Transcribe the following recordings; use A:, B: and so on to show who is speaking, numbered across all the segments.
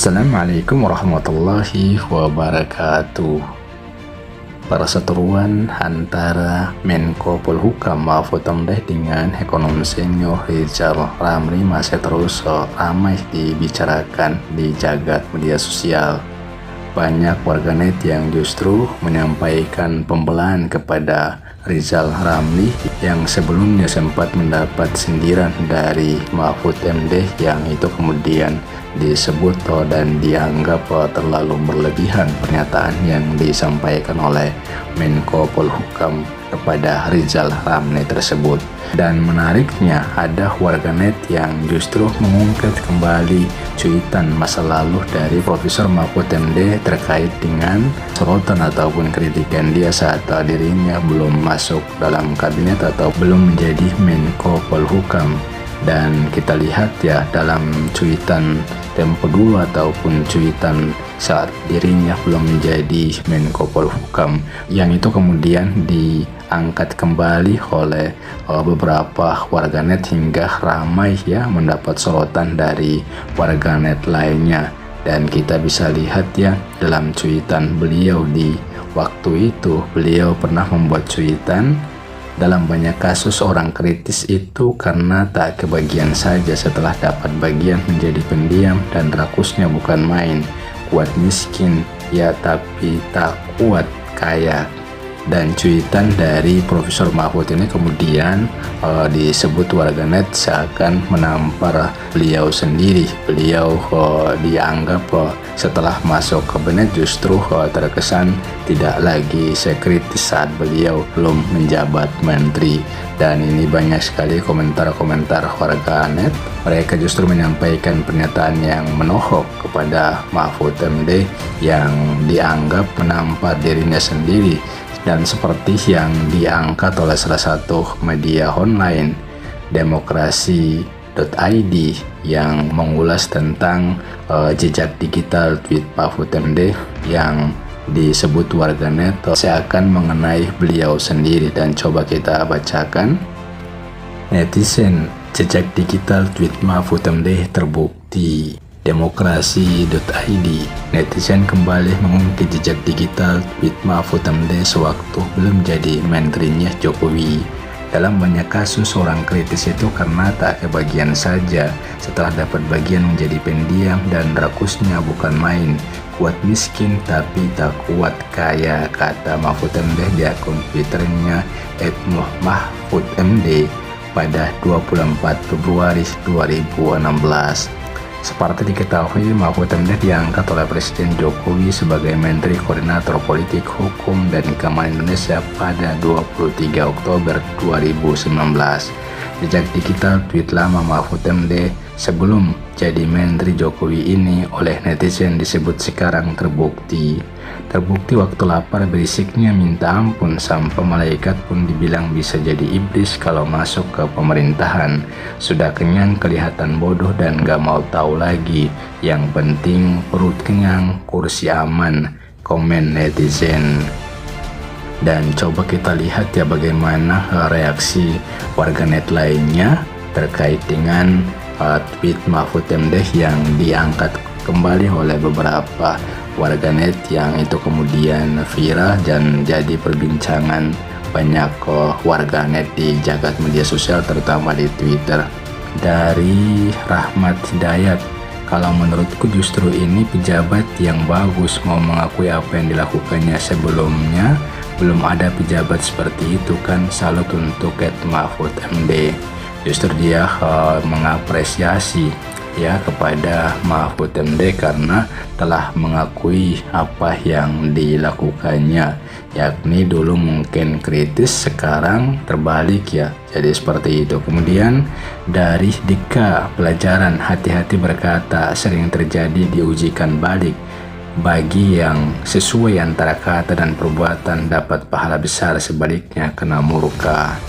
A: Assalamualaikum warahmatullahi wabarakatuh. Perseteruan antara Menko Polhukam Mahfud MD dengan ekonom senior Rizal Ramli masih terus ramai dibicarakan di jagat media sosial. Banyak warganet yang justru menyampaikan pembelaan kepada Rizal Ramli yang sebelumnya sempat mendapat sindiran dari Mahfud MD yang itu kemudian disebut dan dianggap terlalu berlebihan pernyataan yang disampaikan oleh Menko Polhukam kepada Rizal Ramli tersebut. Dan menariknya ada warganet yang justru mengungkit kembali cuitan masa lalu dari Profesor Mahfud MD terkait dengan sorotan ataupun kritikan dia saat dirinya belum masuk dalam kabinet atau belum menjadi Menko Polhukam. Dan kita lihat ya dalam cuitan tempo dulu ataupun cuitan saat dirinya belum menjadi Menko Polhukam yang itu kemudian diangkat kembali oleh beberapa warganet hingga ramai ya mendapat sorotan dari warganet lainnya. Dan kita bisa lihat ya dalam cuitan beliau di waktu itu, beliau pernah membuat cuitan, dalam banyak kasus orang kritis itu karena tak kebagian saja, setelah dapat bagian menjadi pendiam dan rakusnya bukan main. Kuat miskin ya tapi tak kuat kaya. Dan cuitan dari Profesor Mahfud ini kemudian disebut warganet seakan menampar beliau sendiri. Beliau dianggap setelah masuk kabinet justru terkesan tidak lagi sekritis saat beliau belum menjabat menteri. Dan ini banyak sekali komentar-komentar warganet. Mereka justru menyampaikan pernyataan yang menohok kepada Mahfud MD yang dianggap menampar dirinya sendiri. Dan seperti yang diangkat oleh salah satu media online demokrasi.id yang mengulas tentang jejak digital tweet Mahfud MD yang disebut warganet seakan mengenai beliau sendiri. Dan coba kita bacakan. Netizen, jejak digital tweet Mahfud MD terbukti. Demokrasi.id, netizen kembali mengungkit jejak digital tweet Mahfud MD sewaktu belum jadi menterinya Jokowi. Dalam banyak kasus orang kritis itu karena tak kebagian saja, setelah dapat bagian menjadi pendiam dan rakusnya bukan main. Kuat miskin tapi tak kuat kaya, kata Mahfud MD di akun Twitternya @mahfudmd pada 24 Februari 2016. Seperti diketahui, Mahfud MD diangkat oleh Presiden Jokowi sebagai Menteri Koordinator Politik, Hukum, dan Keamanan Indonesia pada 23 Oktober 2019. Jejak digital tweet lama Mahfud MD sebelum jadi Menteri Jokowi ini oleh netizen disebut sekarang terbukti. Terbukti waktu lapar berisiknya minta ampun, sampai malaikat pun dibilang bisa jadi iblis kalau masuk ke pemerintahan. Sudah kenyang kelihatan bodoh dan gak mau tahu lagi. Yang penting perut kenyang, kursi aman, komen netizen. Dan coba kita lihat ya bagaimana reaksi warganet lainnya terkait dengan tweet Mahfud MD yang diangkat kembali oleh beberapa warganet yang itu kemudian viral dan jadi perbincangan banyak warganet di jagat media sosial terutama di Twitter. Dari Rahmat Hidayat, kalau menurutku justru ini pejabat yang bagus, mau mengakui apa yang dilakukannya sebelumnya. Belum ada pejabat seperti itu kan. Salut untuk Mahfud MD. Justru dia mengapresiasi ya kepada Mahfud MD karena telah mengakui apa yang dilakukannya, yakni dulu mungkin kritis, sekarang terbalik ya, jadi seperti itu. Kemudian dari Dika, pelajaran hati-hati berkata sering terjadi diujikan balik. Bagi yang sesuai antara kata dan perbuatan dapat pahala besar, sebaliknya kena murka.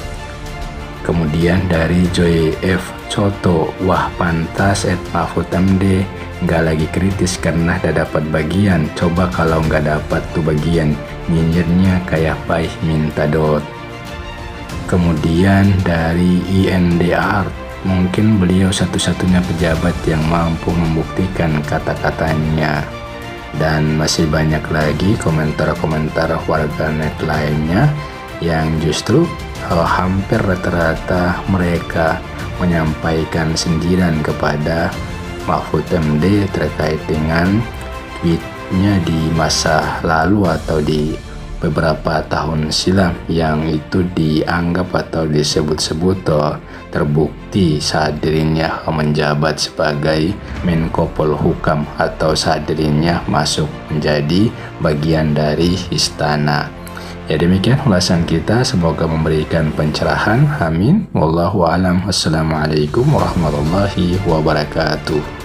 A: Kemudian dari Joy F. Coto, wah pantas Mahfud MD nggak lagi kritis karena udah dapat bagian. Coba kalau nggak dapat tuh bagian, nyinyirnya kayak paih minta dot. Kemudian dari INDR, Mungkin beliau satu-satunya pejabat yang mampu membuktikan kata-katanya. Dan masih banyak lagi komentar-komentar warganet lainnya yang justru hampir rata-rata mereka menyampaikan sindiran kepada Mahfud MD terkait dengan tweetnya di masa lalu atau di beberapa tahun silam yang itu dianggap atau disebut-sebut terbukti saat dirinya menjabat sebagai Menko Polhukam atau saat dirinya masuk menjadi bagian dari istana. Ya, demikian ulasan kita, semoga memberikan pencerahan. Amin. Wallahu a'lam. Wassalamualaikum warahmatullahi wabarakatuh.